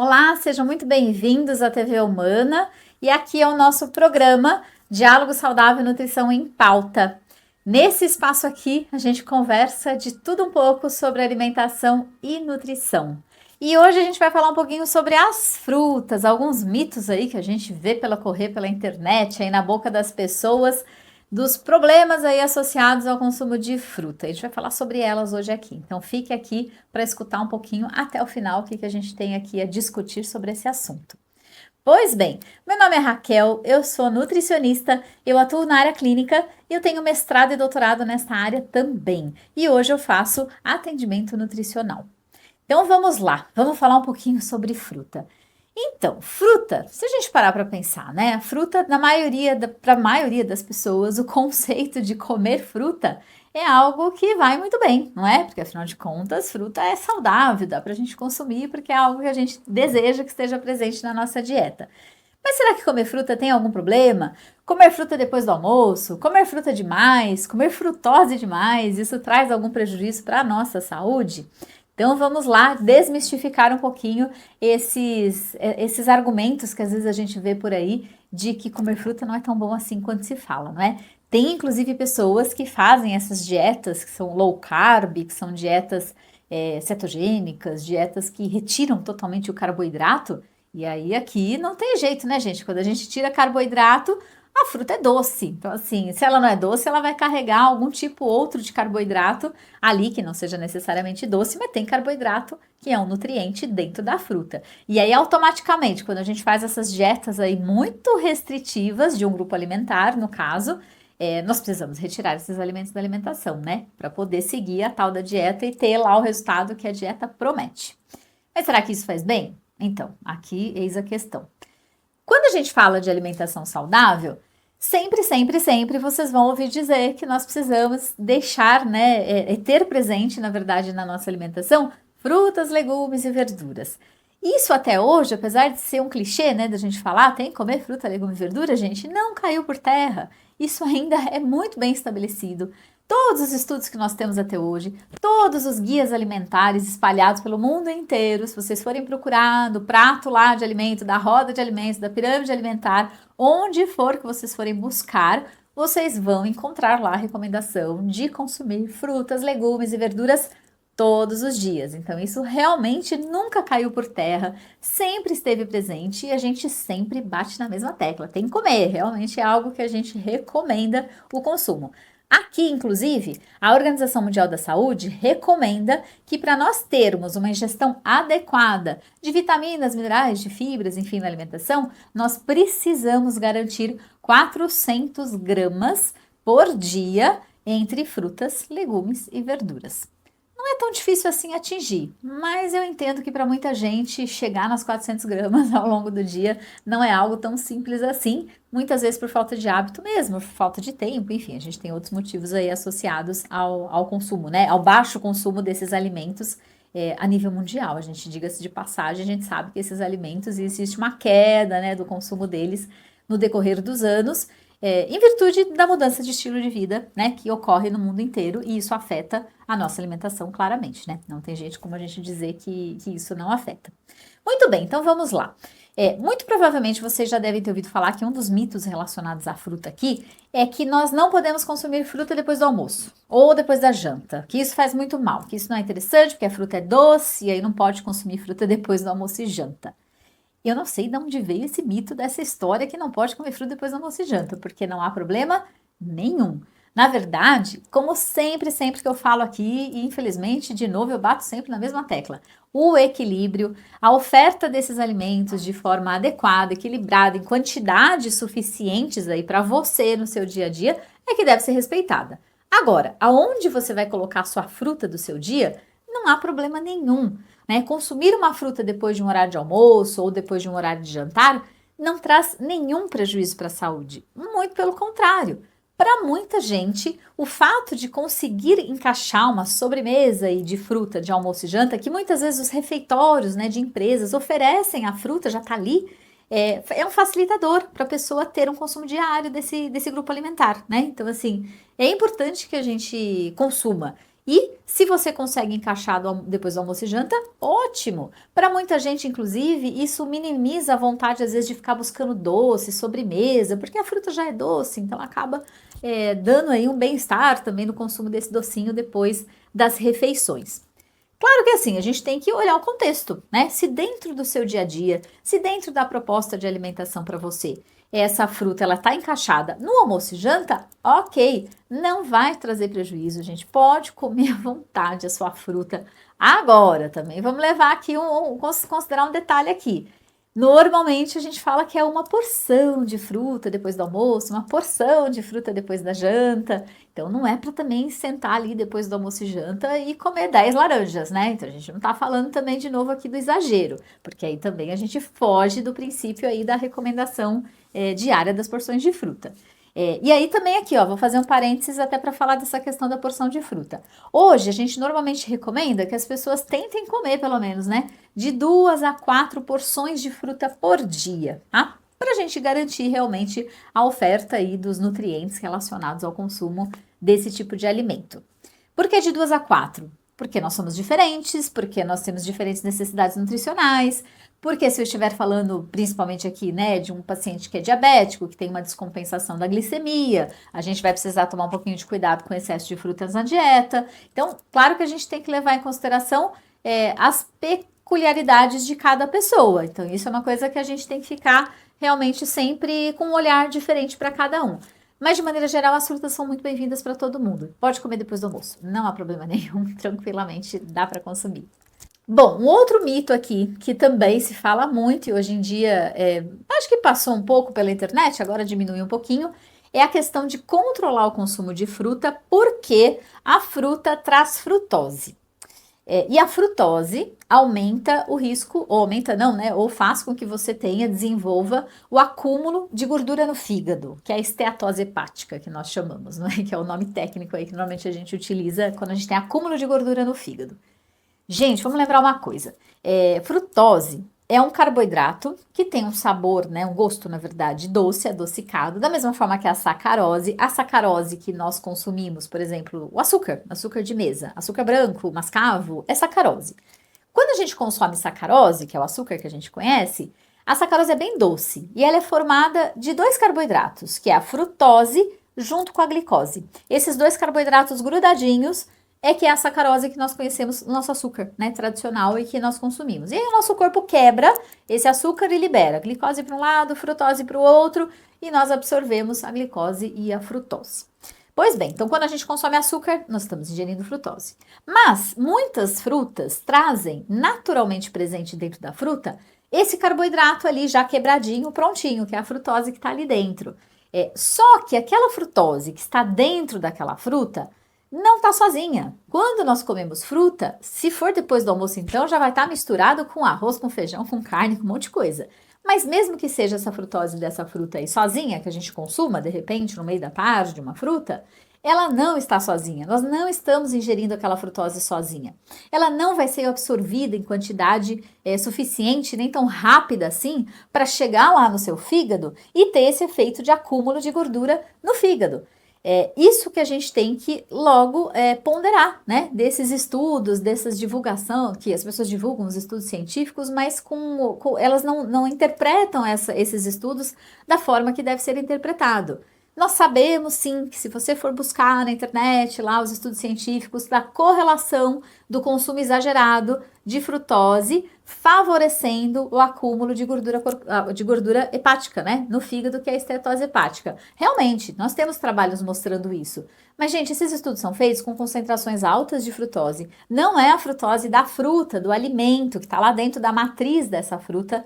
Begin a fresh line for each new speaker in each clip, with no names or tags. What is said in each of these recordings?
Olá, sejam muito bem-vindos à TV Humana e aqui é o nosso programa Diálogo Saudável e Nutrição em Pauta. Nesse espaço aqui, a gente conversa de tudo um pouco sobre alimentação e nutrição. E hoje a gente vai falar um pouquinho sobre as frutas, alguns mitos aí que a gente vê correr pela internet, aí na boca das pessoas, dos problemas aí associados ao consumo de fruta. A gente vai falar sobre elas hoje aqui. Então fique aqui para escutar um pouquinho até o final o que a gente tem aqui a discutir sobre esse assunto. Pois bem, meu nome é Raquel, eu sou nutricionista, eu atuo na área clínica e eu tenho mestrado e doutorado nessa área também. E hoje eu faço atendimento nutricional. Então vamos lá, vamos falar um pouquinho sobre fruta. Então, fruta, se a gente parar para pensar, né? A fruta, para a maioria das pessoas, o conceito de comer fruta é algo que vai muito bem, não é? Porque afinal de contas, fruta é saudável, dá para a gente consumir porque é algo que a gente deseja que esteja presente na nossa dieta. Mas será que comer fruta tem algum problema? Comer fruta depois do almoço? Comer fruta demais? Comer frutose demais? Isso traz algum prejuízo para a nossa saúde? Então vamos lá desmistificar um pouquinho esses argumentos que às vezes a gente vê por aí de que comer fruta não é tão bom assim quanto se fala, não é? Tem inclusive pessoas que fazem essas dietas que são low carb, que são dietas cetogênicas, dietas que retiram totalmente o carboidrato. E aí aqui não tem jeito, né, gente? Quando a gente tira carboidrato, a fruta é doce. Então, assim, se ela não é doce, ela vai carregar algum tipo outro de carboidrato ali, que não seja necessariamente doce, mas tem carboidrato, que é um nutriente dentro da fruta. E aí, automaticamente, quando a gente faz essas dietas aí muito restritivas de um grupo alimentar, no caso, nós precisamos retirar esses alimentos da alimentação, né? Para poder seguir a tal da dieta e ter lá o resultado que a dieta promete. Mas será que isso faz bem? Então, aqui eis a questão. Quando a gente fala de alimentação saudável, sempre vocês vão ouvir dizer que nós precisamos deixar, né, ter presente, na verdade, na nossa alimentação, frutas, legumes e verduras. Isso até hoje, apesar de ser um clichê, né, da gente falar, tem que comer fruta, legume e verdura, gente, não caiu por terra. Isso ainda é muito bem estabelecido. Todos os estudos que nós temos até hoje, todos os guias alimentares espalhados pelo mundo inteiro, se vocês forem procurar do prato lá de alimento, da roda de alimentos, da pirâmide alimentar, onde for que vocês forem buscar, vocês vão encontrar lá a recomendação de consumir frutas, legumes e verduras todos os dias. Então isso realmente nunca caiu por terra, sempre esteve presente e a gente sempre bate na mesma tecla. Tem que comer, realmente é algo que a gente recomenda o consumo. Aqui, inclusive, a Organização Mundial da Saúde recomenda que para nós termos uma ingestão adequada de vitaminas, minerais, de fibras, enfim, na alimentação, nós precisamos garantir 400 gramas por dia entre frutas, legumes e verduras. Não é tão difícil assim atingir, mas eu entendo que para muita gente chegar nas 400 gramas ao longo do dia não é algo tão simples assim, muitas vezes por falta de hábito mesmo, por falta de tempo, enfim, a gente tem outros motivos aí associados ao consumo, né, ao baixo consumo desses alimentos a nível mundial. A gente, diga-se de passagem, a gente sabe que esses alimentos, existe uma queda, né, do consumo deles no decorrer dos anos, em virtude da mudança de estilo de vida, né, que ocorre no mundo inteiro e isso afeta a nossa alimentação claramente, né? Não tem jeito como a gente dizer que isso não afeta. Muito bem, então vamos lá. Muito provavelmente vocês já devem ter ouvido falar que um dos mitos relacionados à fruta aqui é que nós não podemos consumir fruta depois do almoço ou depois da janta, que isso faz muito mal, que isso não é interessante porque a fruta é doce e aí não pode consumir fruta depois do almoço e janta. Eu não sei de onde veio esse mito dessa história que não pode comer fruta depois do almoço e janta, porque não há problema nenhum. Na verdade, como sempre que eu falo aqui, e infelizmente, de novo, eu bato sempre na mesma tecla. O equilíbrio, a oferta desses alimentos de forma adequada, equilibrada, em quantidades suficientes aí para você no seu dia a dia, é que deve ser respeitada. Agora, aonde você vai colocar a sua fruta do seu dia, não há problema nenhum. Né? Consumir uma fruta depois de um horário de almoço ou depois de um horário de jantar não traz nenhum prejuízo para a saúde. Muito pelo contrário. Para muita gente, o fato de conseguir encaixar uma sobremesa aí de fruta de almoço e janta, que muitas vezes os refeitórios, né, de empresas oferecem a fruta, já está ali, é um facilitador para a pessoa ter um consumo diário desse grupo alimentar, né? Então, assim, é importante que a gente consuma. E se você consegue encaixar depois do almoço e janta, ótimo! Para muita gente, inclusive, isso minimiza a vontade, às vezes, de ficar buscando doce, sobremesa, porque a fruta já é doce, então acaba dando aí um bem-estar também no consumo desse docinho depois das refeições. Claro que assim, a gente tem que olhar o contexto, né? Se dentro do seu dia a dia, se dentro da proposta de alimentação para você, essa fruta ela tá encaixada no almoço e janta, ok, não vai trazer prejuízo, gente. Pode comer à vontade a sua fruta agora também. Vamos levar aqui considerar um detalhe aqui. Normalmente a gente fala que é uma porção de fruta depois do almoço, uma porção de fruta depois da janta. Então não é para também sentar ali depois do almoço e janta e comer 10 laranjas, né? Então a gente não está falando também de novo aqui do exagero, porque aí também a gente foge do princípio aí da recomendação diária das porções de fruta. E aí também aqui, ó, vou fazer um parênteses até para falar dessa questão da porção de fruta. Hoje a gente normalmente recomenda que as pessoas tentem comer pelo menos, né, de 2 a 4 porções de fruta por dia, tá? Para a gente garantir realmente a oferta aí dos nutrientes relacionados ao consumo desse tipo de alimento. Por que de 2 a 4? Porque nós somos diferentes, porque nós temos diferentes necessidades nutricionais, porque se eu estiver falando principalmente aqui, né, de um paciente que é diabético, que tem uma descompensação da glicemia, a gente vai precisar tomar um pouquinho de cuidado com o excesso de frutas na dieta. Então, claro que a gente tem que levar em consideração as peculiaridades de cada pessoa. Então, isso é uma coisa que a gente tem que ficar realmente sempre com um olhar diferente para cada um. Mas, de maneira geral, as frutas são muito bem-vindas para todo mundo. Pode comer depois do almoço, não há problema nenhum, tranquilamente dá para consumir. Bom, um outro mito aqui, que também se fala muito e hoje em dia, acho que passou um pouco pela internet, agora diminuiu um pouquinho, é a questão de controlar o consumo de fruta, porque a fruta traz frutose. E a frutose aumenta o risco, ou aumenta não, né? Ou faz com que você desenvolva o acúmulo de gordura no fígado, que é a esteatose hepática, que nós chamamos, né? Que é o nome técnico aí que normalmente a gente utiliza quando a gente tem acúmulo de gordura no fígado. Gente, vamos lembrar uma coisa. Frutose é um carboidrato que tem um sabor, né, um gosto, na verdade, doce, adocicado, da mesma forma que a sacarose. A sacarose que nós consumimos, por exemplo, o açúcar de mesa, açúcar branco, mascavo, é sacarose. Quando a gente consome sacarose, que é o açúcar que a gente conhece, a sacarose é bem doce e ela é formada de 2 carboidratos, que é a frutose junto com a glicose. Esses 2 carboidratos grudadinhos é que é a sacarose que nós conhecemos no nosso açúcar, né, tradicional e que nós consumimos. E aí o nosso corpo quebra esse açúcar e libera glicose para um lado, frutose para o outro, e nós absorvemos a glicose e a frutose. Pois bem, então quando a gente consome açúcar, nós estamos ingerindo frutose. Mas muitas frutas trazem naturalmente presente dentro da fruta esse carboidrato ali já quebradinho, prontinho, que é a frutose que está ali dentro. Só que aquela frutose que está dentro daquela fruta não está sozinha. Quando nós comemos fruta, se for depois do almoço, então já vai estar misturado com arroz, com feijão, com carne, com um monte de coisa. Mas mesmo que seja essa frutose dessa fruta aí sozinha, que a gente consuma de repente no meio da tarde de uma fruta, ela não está sozinha. Nós não estamos ingerindo aquela frutose sozinha. Ela não vai ser absorvida em quantidade suficiente, nem tão rápida assim, para chegar lá no seu fígado e ter esse efeito de acúmulo de gordura no fígado. Isso que a gente tem que logo ponderar, né? Desses estudos, dessas divulgação, que as pessoas divulgam os estudos científicos, mas elas não interpretam esses estudos da forma que deve ser interpretado. Nós sabemos sim que se você for buscar na internet lá os estudos científicos da correlação do consumo exagerado de frutose favorecendo o acúmulo de gordura hepática, né, no fígado, que é a esteatose hepática. Realmente, nós temos trabalhos mostrando isso. Mas, gente, esses estudos são feitos com concentrações altas de frutose. Não é a frutose da fruta, do alimento, que está lá dentro da matriz dessa fruta,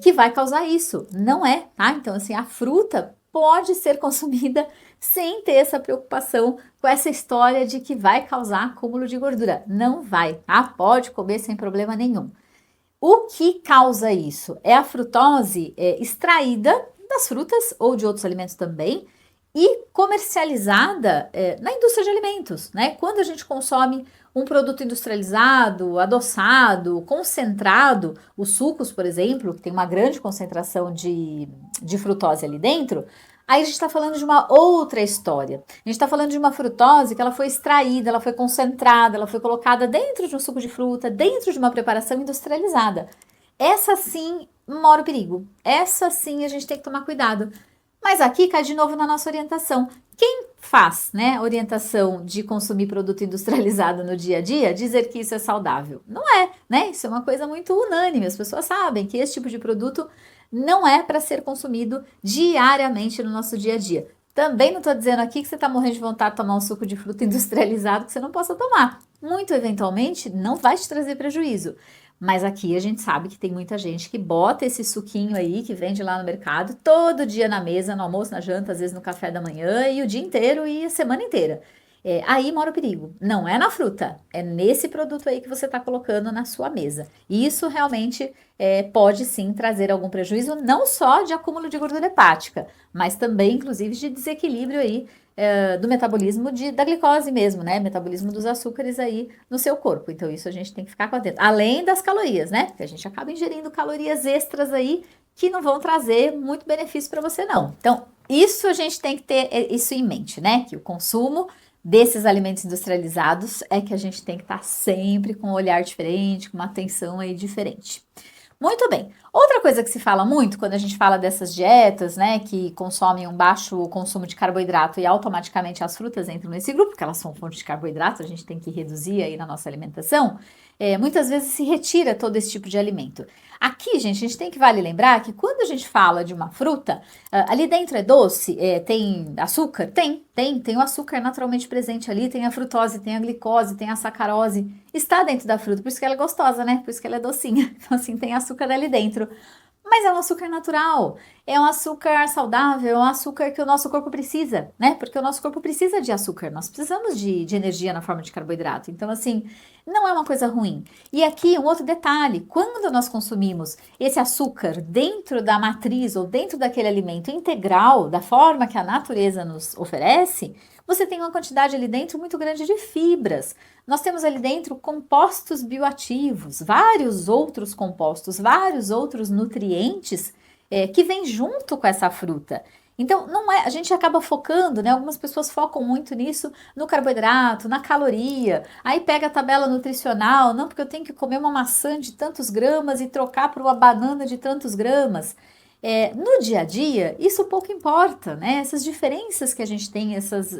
que vai causar isso. Não é, tá? Então, assim, a fruta pode ser consumida sem ter essa preocupação com essa história de que vai causar acúmulo de gordura. Não vai, tá? Pode comer sem problema nenhum. O que causa isso? É a frutose extraída das frutas ou de outros alimentos também e comercializada na indústria de alimentos, né? Quando a gente consome um produto industrializado, adoçado, concentrado, os sucos, por exemplo, que tem uma grande concentração de frutose ali dentro, Aí a gente está falando de uma outra história. A gente está falando de uma frutose que ela foi extraída, ela foi concentrada, ela foi colocada dentro de um suco de fruta, dentro de uma preparação industrializada. Essa sim mora o perigo. Essa sim a gente tem que tomar cuidado. Mas aqui cai de novo na nossa orientação. Quem faz, né, orientação de consumir produto industrializado no dia a dia, dizer que isso é saudável? Não é, né? Isso é uma coisa muito unânime. As pessoas sabem que esse tipo de produto não é para ser consumido diariamente no nosso dia a dia. Também não estou dizendo aqui que você está morrendo de vontade de tomar um suco de fruta industrializado que você não possa tomar. Muito eventualmente não vai te trazer prejuízo. Mas aqui a gente sabe que tem muita gente que bota esse suquinho aí que vende lá no mercado todo dia na mesa, no almoço, na janta, às vezes no café da manhã e o dia inteiro e a semana inteira. Aí mora o perigo. Não é na fruta, é nesse produto aí que você está colocando na sua mesa. E isso realmente pode sim trazer algum prejuízo, não só de acúmulo de gordura hepática, mas também, inclusive, de desequilíbrio aí do metabolismo da glicose mesmo, né? Metabolismo dos açúcares aí no seu corpo. Então, isso a gente tem que ficar com atento. Além das calorias, né? Porque a gente acaba ingerindo calorias extras aí que não vão trazer muito benefício para você, não. Então, isso a gente tem que ter isso em mente, né? Que o consumo desses alimentos industrializados é que a gente tem que estar sempre com um olhar diferente, com uma atenção aí diferente. Muito bem. Outra coisa que se fala muito quando a gente fala dessas dietas, né, que consomem um baixo consumo de carboidrato e automaticamente as frutas entram nesse grupo, porque elas são fonte de carboidrato, a gente tem que reduzir aí na nossa alimentação, muitas vezes se retira todo esse tipo de alimento. Aqui, gente, a gente tem que vale lembrar que quando a gente fala de uma fruta, ali dentro é doce, tem açúcar? Tem o açúcar naturalmente presente ali, tem a frutose, tem a glicose, tem a sacarose, está dentro da fruta, por isso que ela é gostosa, né? Por isso que ela é docinha. Então, assim, tem açúcar ali dentro. Mas é um açúcar natural, é um açúcar saudável, é um açúcar que o nosso corpo precisa, né? Porque o nosso corpo precisa de açúcar, nós precisamos de energia na forma de carboidrato. Então, assim, não é uma coisa ruim. E aqui um outro detalhe: quando nós consumimos esse açúcar dentro da matriz ou dentro daquele alimento integral, da forma que a natureza nos oferece, você tem uma quantidade ali dentro muito grande de fibras. Nós temos ali dentro compostos bioativos, vários outros compostos, vários outros nutrientes que vêm junto com essa fruta. Então, não é, a gente acaba focando, né? Algumas pessoas focam muito nisso, no carboidrato, na caloria. Aí pega a tabela nutricional, não, porque eu tenho que comer uma maçã de tantos gramas e trocar por uma banana de tantos gramas. No dia a dia, isso pouco importa, né? Essas diferenças que a gente tem, essas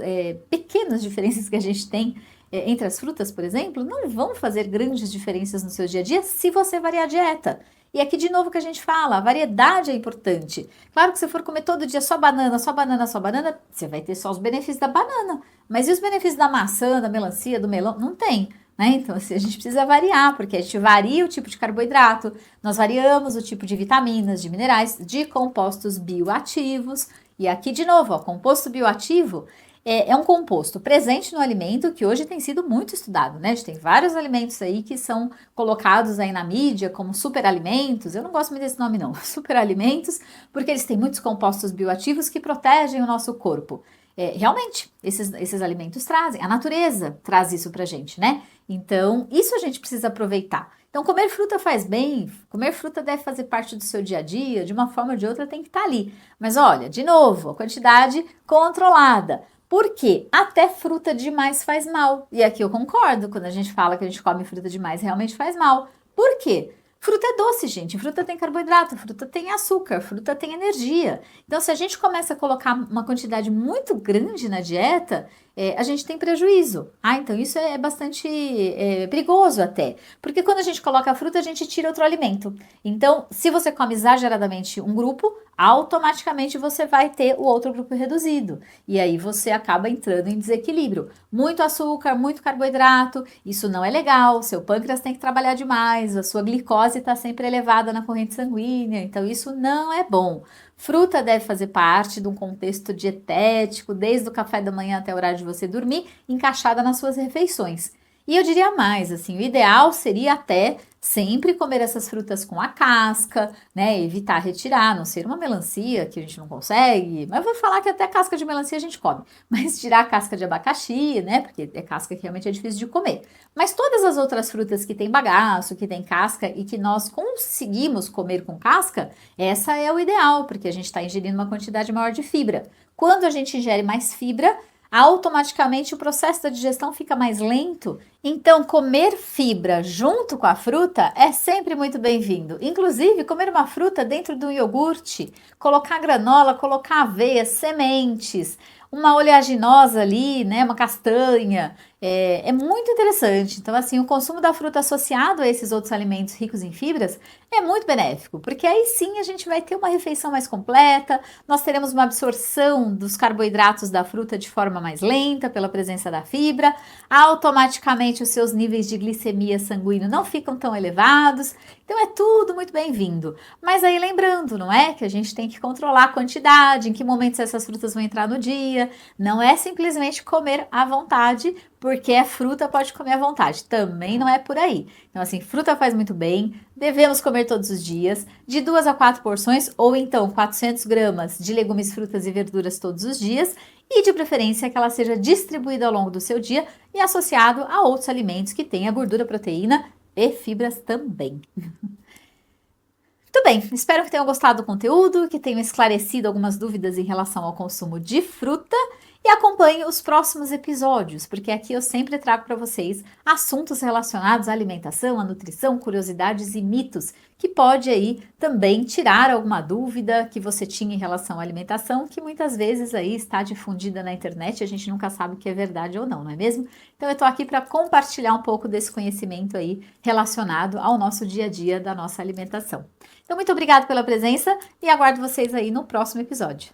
pequenas diferenças que a gente tem entre as frutas, por exemplo, não vão fazer grandes diferenças no seu dia a dia se você variar a dieta. E aqui de novo que a gente fala, a variedade é importante. Claro que se for comer todo dia só banana, só banana, só banana, você vai ter só os benefícios da banana. Mas e os benefícios da maçã, da melancia, do melão? Não tem. Né? Então, assim, a gente precisa variar, porque a gente varia o tipo de carboidrato, nós variamos o tipo de vitaminas, de minerais, de compostos bioativos. E aqui, de novo, ó, composto bioativo é um composto presente no alimento que hoje tem sido muito estudado, né? A gente tem vários alimentos aí que são colocados aí na mídia como superalimentos. Eu não gosto muito desse nome, não. Superalimentos, porque eles têm muitos compostos bioativos que protegem o nosso corpo. Realmente, esses alimentos trazem, a natureza traz isso pra gente, né? Então, isso a gente precisa aproveitar. Então, comer fruta faz bem, comer fruta deve fazer parte do seu dia a dia, de uma forma ou de outra tem que estar ali. Mas olha, de novo, a quantidade controlada. Por quê? Até fruta demais faz mal. E aqui eu concordo, quando a gente fala que a gente come fruta demais, realmente faz mal. Por quê? Fruta é doce, gente. Fruta tem carboidrato, fruta tem açúcar, fruta tem energia. Então, se a gente começa a colocar uma quantidade muito grande na dieta, a gente tem prejuízo. Então isso é bastante perigoso até. Porque quando a gente coloca a fruta, a gente tira outro alimento. Então, se você come exageradamente um grupo, automaticamente você vai ter o outro grupo reduzido. E aí você acaba entrando em desequilíbrio. Muito açúcar, muito carboidrato, isso não é legal. Seu pâncreas tem que trabalhar demais, a sua glicose está sempre elevada na corrente sanguínea, então isso não é bom. Fruta deve fazer parte de um contexto dietético, desde o café da manhã até o horário de você dormir, encaixada nas suas refeições. E eu diria mais, assim, o ideal seria até sempre comer essas frutas com a casca, né? Evitar retirar, a não ser uma melancia que a gente não consegue. Mas eu vou falar que até casca de melancia a gente come. Mas tirar a casca de abacaxi, né? Porque é casca que realmente é difícil de comer. Mas todas as outras frutas que têm bagaço, que têm casca e que nós conseguimos comer com casca, essa é o ideal, porque a gente está ingerindo uma quantidade maior de fibra. Quando a gente ingere mais fibra, automaticamente o processo da digestão fica mais lento. Então, comer fibra junto com a fruta é sempre muito bem-vindo. Inclusive, comer uma fruta dentro de um iogurte, colocar granola, colocar aveia, sementes, uma oleaginosa ali, né, uma castanha, é muito interessante. Então, assim, o consumo da fruta associado a esses outros alimentos ricos em fibras é muito benéfico, porque aí sim a gente vai ter uma refeição mais completa, nós teremos uma absorção dos carboidratos da fruta de forma mais lenta, pela presença da fibra, automaticamente os seus níveis de glicemia sanguínea não ficam tão elevados, então é tudo muito bem-vindo. Mas aí lembrando, não é? Que a gente tem que controlar a quantidade, em que momentos essas frutas vão entrar no dia, não é simplesmente comer à vontade, porque é fruta, pode comer à vontade. Também não é por aí. Então, assim, fruta faz muito bem, devemos comer todos os dias, de 2 a 4 porções, ou então 400 gramas de legumes, frutas e verduras todos os dias, e de preferência que ela seja distribuída ao longo do seu dia e associado a outros alimentos que tenha gordura, proteína e fibras também. Muito bem, espero que tenham gostado do conteúdo, que tenham esclarecido algumas dúvidas em relação ao consumo de fruta e acompanhe os próximos episódios, porque aqui eu sempre trago para vocês assuntos relacionados à alimentação, à nutrição, curiosidades e mitos, que pode aí também tirar alguma dúvida que você tinha em relação à alimentação, que muitas vezes aí está difundida na internet, a gente nunca sabe o que é verdade ou não é mesmo? Então eu estou aqui para compartilhar um pouco desse conhecimento aí relacionado ao nosso dia a dia da nossa alimentação. Então, muito obrigada pela presença e aguardo vocês aí no próximo episódio.